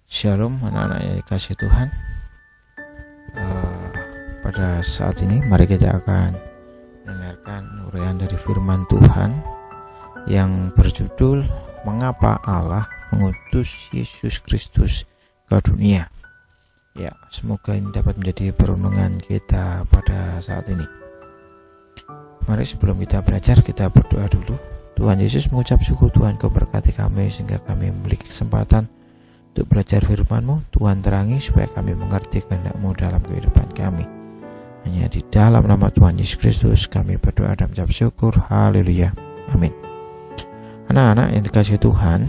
Shalom anak-anak yang dikasih Tuhan. Pada saat ini mari kita akan mendengarkan uraian dari firman Tuhan yang berjudul Mengapa Allah mengutus Yesus Kristus ke dunia. Ya, semoga ini dapat menjadi perenungan kita pada saat ini. Mari sebelum kita belajar, kita berdoa dulu. Tuhan Yesus, mengucap syukur Tuhan, Kau berkati kami sehingga kami memiliki kesempatan untuk belajar firman-Mu. Tuhan terangi supaya kami mengerti kehendak-Mu dalam kehidupan kami. Hanya di dalam nama Tuhan Yesus Kristus kami berdoa dan mengucap syukur. Haleluya. Amin. Anak-anak yang dikasihi Tuhan,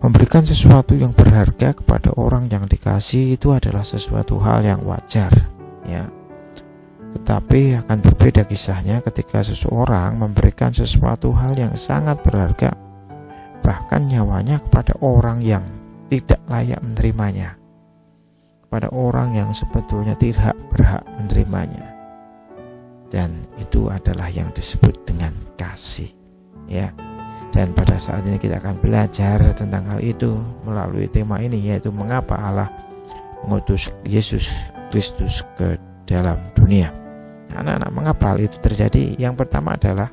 memberikan sesuatu yang berharga kepada orang yang dikasihi itu adalah sesuatu hal yang wajar, ya. Tetapi akan berbeda kisahnya ketika seseorang memberikan sesuatu hal yang sangat berharga, bahkan nyawanya, kepada orang yang tidak layak menerimanya, kepada orang yang sebetulnya tidak berhak menerimanya. Dan itu adalah yang disebut dengan kasih, ya. Dan pada saat ini kita akan belajar tentang hal itu melalui tema ini, yaitu mengapa Allah mengutus Yesus Kristus ke dalam dunia. Anak-anak, mengapa hal itu terjadi? Yang pertama adalah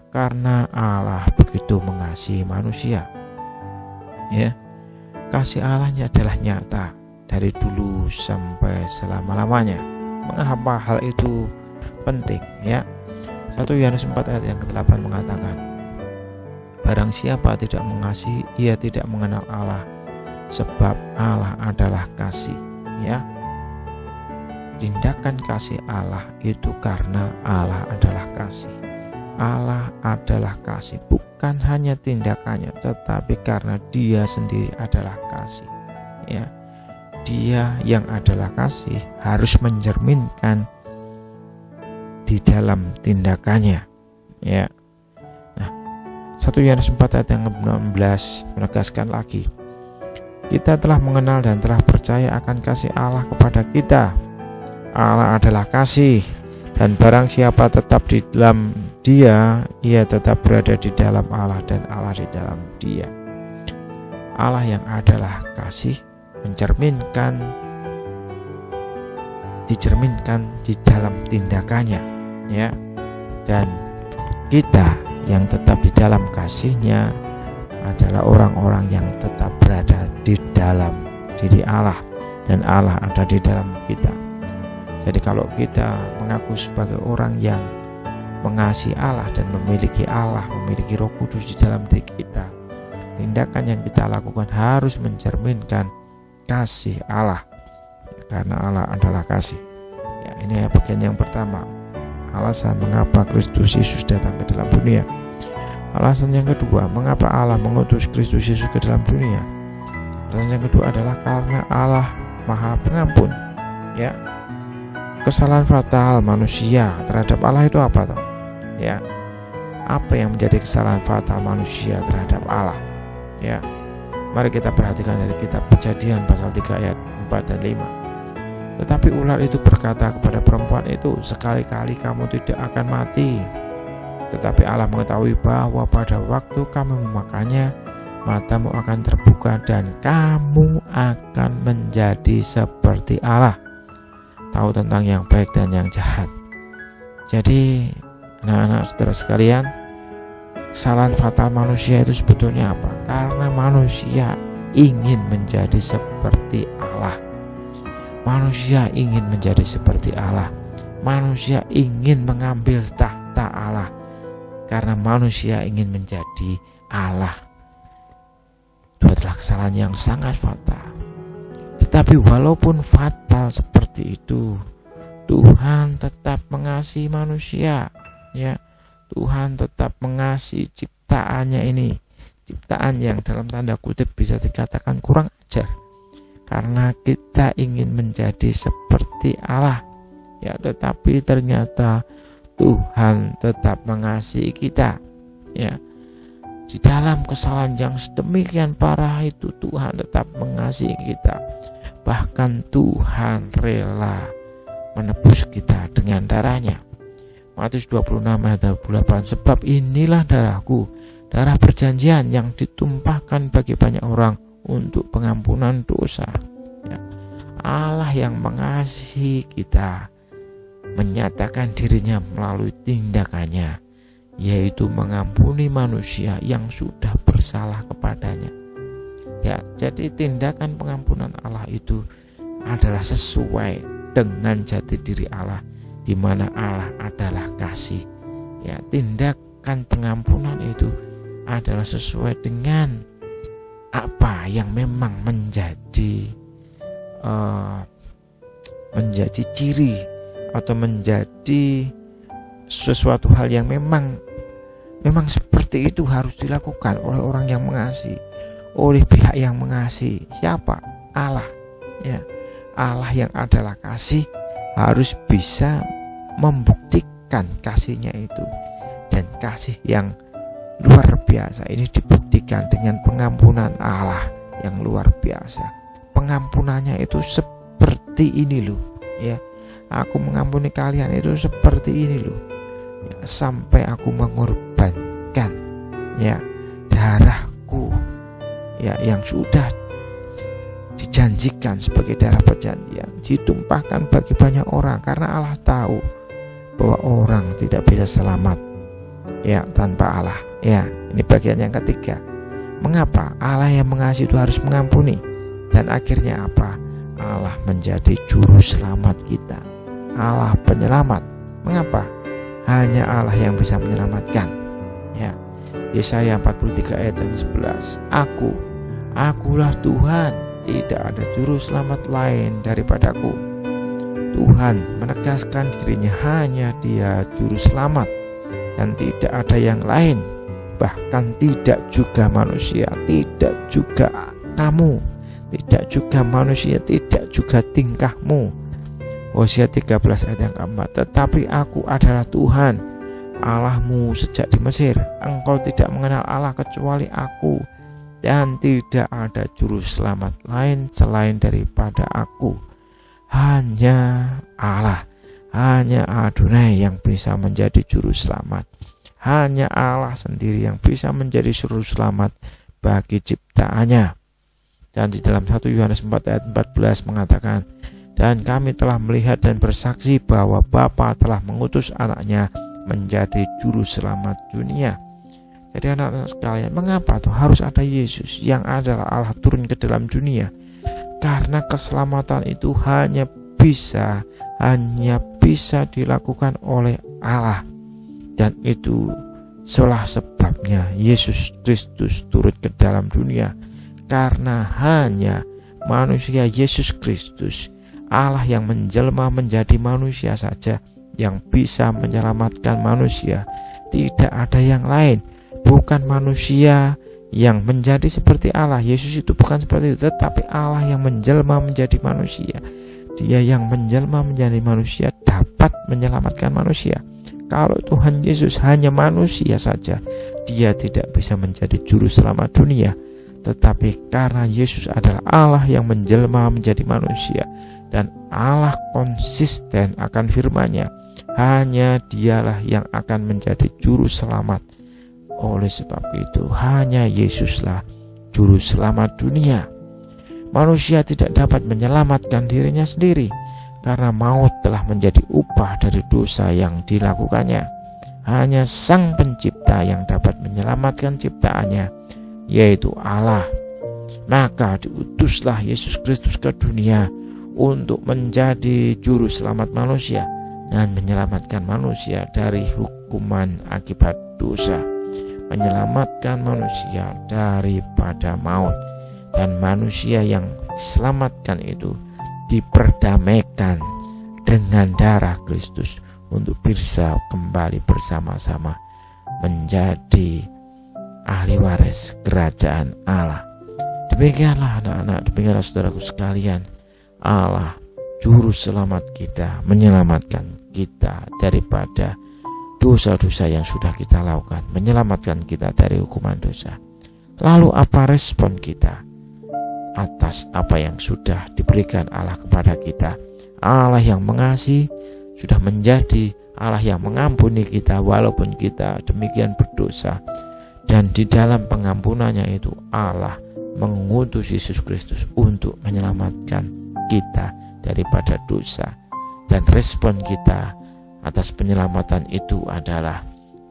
karena Allah begitu mengasihi manusia, ya. Kasih Allahnya adalah nyata dari dulu sampai selama-lamanya. Mengapa hal itu penting, ya? 1 Yohanes 4 ayat yang ke-8 mengatakan, barang siapa tidak mengasihi, ia tidak mengenal Allah, sebab Allah adalah kasih, ya. Tindakan kasih Allah itu karena Allah adalah kasih. Allah adalah kasih, bukan hanya tindakannya, tetapi karena Dia sendiri adalah kasih, ya. Dia yang adalah kasih harus mencerminkan di dalam tindakannya, ya. Nah, 1 Yohanes 4 ayat yang ke-16 menegaskan lagi, kita telah mengenal dan telah percaya akan kasih Allah kepada kita. Allah adalah kasih, dan barang siapa tetap di dalam Dia, ia tetap berada di dalam Allah dan Allah di dalam Dia. Allah yang adalah kasih dicerminkan di dalam tindakannya, ya. Dan kita yang tetap di dalam kasih-Nya adalah orang-orang yang tetap berada di dalam diri Allah, dan Allah ada di dalam kita. Jadi kalau kita mengaku sebagai orang yang mengasihi Allah dan memiliki Allah, memiliki Roh Kudus di dalam diri kita, tindakan yang kita lakukan harus mencerminkan kasih Allah, karena Allah adalah kasih. Ya, ini bagian yang pertama, alasan mengapa Kristus Yesus datang ke dalam dunia. Alasan yang kedua, mengapa Allah mengutus Kristus Yesus ke dalam dunia. Alasan yang kedua adalah karena Allah Maha Pengampun, ya. Kesalahan fatal manusia terhadap Allah itu apa toh? Ya. Apa yang menjadi kesalahan fatal manusia terhadap Allah? Ya. Mari kita perhatikan dari kitab Kejadian pasal 3 ayat 4 dan 5. Tetapi ular itu berkata kepada perempuan itu, sekali-kali kamu tidak akan mati. Tetapi Allah mengetahui bahwa pada waktu kamu memakannya, matamu akan terbuka dan kamu akan menjadi seperti Allah, tahu tentang yang baik dan yang jahat. Jadi anak-anak saudara sekalian, kesalahan fatal manusia itu sebetulnya apa? Karena manusia ingin menjadi seperti Allah. Manusia ingin menjadi seperti Allah. Manusia ingin mengambil tahta Allah, karena manusia ingin menjadi Allah. Itu adalah kesalahan yang sangat fatal. Tetapi walaupun fatal seperti itu, Tuhan tetap mengasihi manusia, ya. Tuhan tetap mengasihi ciptaannya ini, ciptaan yang dalam tanda kutip bisa dikatakan kurang ajar, karena kita ingin menjadi seperti Allah, ya. Tetapi ternyata Tuhan tetap mengasihi kita, ya. Di dalam kesalahan yang sedemikian parah itu, Tuhan tetap mengasihi kita. Bahkan Tuhan rela menebus kita dengan darahnya. Matius 26 ayat 28, sebab inilah darahku, darah perjanjian yang ditumpahkan bagi banyak orang untuk pengampunan dosa. Ya. Allah yang mengasihi kita menyatakan dirinya melalui tindakannya, yaitu mengampuni manusia yang sudah bersalah kepadanya. Ya, jadi tindakan pengampunan Allah itu adalah sesuai dengan jati diri Allah, di mana Allah adalah kasih. Ya, tindakan pengampunan itu adalah sesuai dengan apa yang memang menjadi ciri atau menjadi sesuatu hal yang memang seperti itu harus dilakukan oleh orang yang mengasihi, oleh pihak yang mengasihi. Siapa? Allah. Ya, Allah yang adalah kasih harus bisa membuktikan kasihnya itu, dan kasih yang luar biasa ini dibuktikan dengan pengampunan Allah yang luar biasa. Pengampunannya itu seperti ini loh, ya. Aku mengampuni kalian itu seperti ini loh, ya, sampai aku mengorbankan, ya, darahku, ya, yang sudah dijanjikan sebagai darah perjanjian, ditumpahkan bagi banyak orang, karena Allah tahu bahwa orang tidak bisa selamat, ya, tanpa Allah. Ya, ini bagian yang ketiga. Mengapa Allah yang mengasihi itu harus mengampuni? Dan akhirnya apa? Allah menjadi juru selamat kita, Allah penyelamat. Mengapa? Hanya Allah yang bisa menyelamatkan. Ya, Yesaya 43 ayat yang 11. Akulah Tuhan, tidak ada juru selamat lain daripadaku. Tuhan menegaskan dirinya, hanya Dia juru selamat dan tidak ada yang lain, bahkan tidak juga manusia, tidak juga kamu, tidak juga manusia, tidak juga tingkahmu. Hosea 13 ayat yang keempat. Tetapi aku adalah Tuhan Allahmu sejak di Mesir. Engkau tidak mengenal Allah kecuali aku, dan tidak ada juru selamat lain selain daripada aku. Hanya Allah, hanya Adonai yang bisa menjadi juru selamat. Hanya Allah sendiri yang bisa menjadi juru selamat bagi ciptaannya. Dan di dalam 1 Yohanes 4 ayat 14 mengatakan, dan kami telah melihat dan bersaksi bahwa Bapa telah mengutus anaknya menjadi juru selamat dunia. Jadi anak-anak sekalian, mengapa tuh harus ada Yesus yang adalah Allah turun ke dalam dunia? Karena keselamatan itu hanya bisa dilakukan oleh Allah. Dan itu salah sebabnya Yesus Kristus turut ke dalam dunia, karena hanya manusia Yesus Kristus, Allah yang menjelma menjadi manusia saja yang bisa menyelamatkan manusia. Tidak ada yang lain. Bukan manusia yang menjadi seperti Allah. Yesus itu bukan seperti itu, tetapi Allah yang menjelma menjadi manusia. Dia yang menjelma menjadi manusia dapat menyelamatkan manusia. Kalau Tuhan Yesus hanya manusia saja, Dia tidak bisa menjadi juru selamat dunia. Tetapi karena Yesus adalah Allah yang menjelma menjadi manusia, dan Allah konsisten akan firman-Nya, hanya Dialah yang akan menjadi juru selamat. Oleh sebab itu, hanya Yesuslah juru selamat dunia. Manusia tidak dapat menyelamatkan dirinya sendiri, karena maut telah menjadi upah dari dosa yang dilakukannya. Hanya Sang Pencipta yang dapat menyelamatkan ciptaannya, yaitu Allah. Maka diutuslah Yesus Kristus ke dunia untuk menjadi juru selamat manusia dan menyelamatkan manusia dari hukuman akibat dosa, menyelamatkan manusia daripada maut. Dan manusia yang diselamatkan itu diperdamaikan dengan darah Kristus untuk bisa kembali bersama-sama menjadi ahli waris kerajaan Allah. Demikianlah anak-anak, demikianlah saudaraku sekalian, Allah juru selamat kita, menyelamatkan kita daripada dosa-dosa yang sudah kita lakukan, menyelamatkan kita dari hukuman dosa. Lalu apa respon kita atas apa yang sudah diberikan Allah kepada kita? Allah yang mengasihi sudah menjadi Allah yang mengampuni kita walaupun kita demikian berdosa. Dan di dalam pengampunannya itu Allah mengutus Yesus Kristus untuk menyelamatkan kita daripada dosa. Dan respon kita atas penyelamatan itu adalah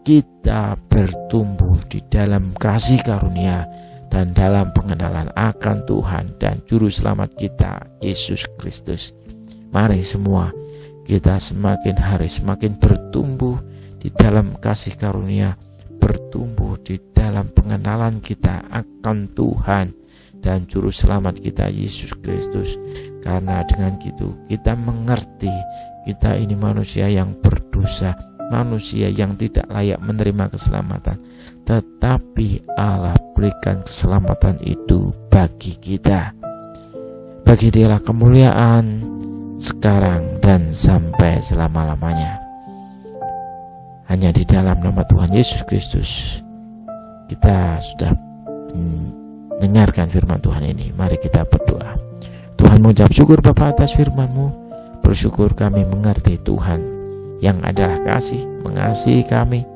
kita bertumbuh di dalam kasih karunia dan dalam pengenalan akan Tuhan dan Juru Selamat kita, Yesus Kristus. Mari semua kita semakin hari semakin bertumbuh di dalam kasih karunia, bertumbuh di dalam pengenalan kita akan Tuhan dan Juru Selamat kita, Yesus Kristus. Karena dengan itu kita mengerti kita ini manusia yang berdosa, manusia yang tidak layak menerima keselamatan, tetapi Allah berikan keselamatan itu bagi kita. Bagi Dialah kemuliaan sekarang dan sampai selama-lamanya. Hanya di dalam nama Tuhan Yesus Kristus kita sudah mendengarkan firman Tuhan ini. Mari kita berdoa. Tuhan, mengucap syukur Bapa atas firman-Mu. Bersyukur kami mengerti Tuhan yang adalah kasih, mengasihi kami,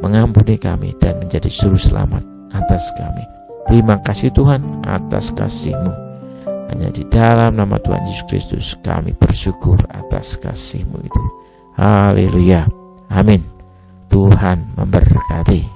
mengampuni kami, dan menjadi juru selamat atas kami. Terima kasih Tuhan atas kasih-Mu. Hanya di dalam nama Tuhan Yesus Kristus kami bersyukur atas kasih-Mu itu. Haleluya. Amin. Tuhan memberkati.